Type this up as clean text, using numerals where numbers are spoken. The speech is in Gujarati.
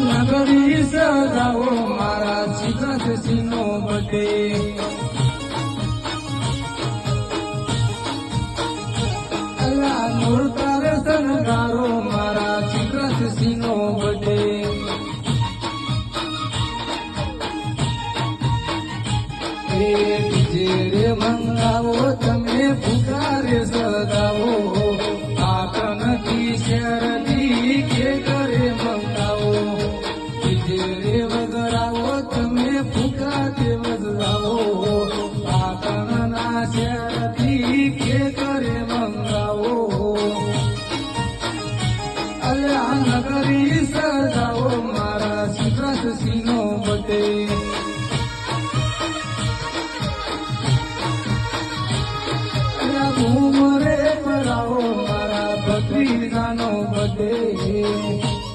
નગરી સજાવો મારા શ્રીકૃષ્ણનો બર્થડે અલ્લા નોરતાર શણગારો મારા શ્રીકૃષ્ણનો બર્થડે ડીજે રે મંગાવો તમે પુકારે સગાવો આ નથી શેરદી કે કરે મંગાવો ડીજે રે વગરાવો તમે પુકારે વગરાવો આ કણના શેરદી કે કરે મંગાવો અલ્યા નગરી સજાવો મારા શ્રીકૃષ્ણનો બર્થડે ઉમરે પરાવો મારા ભત્રીજાનો બર્થડે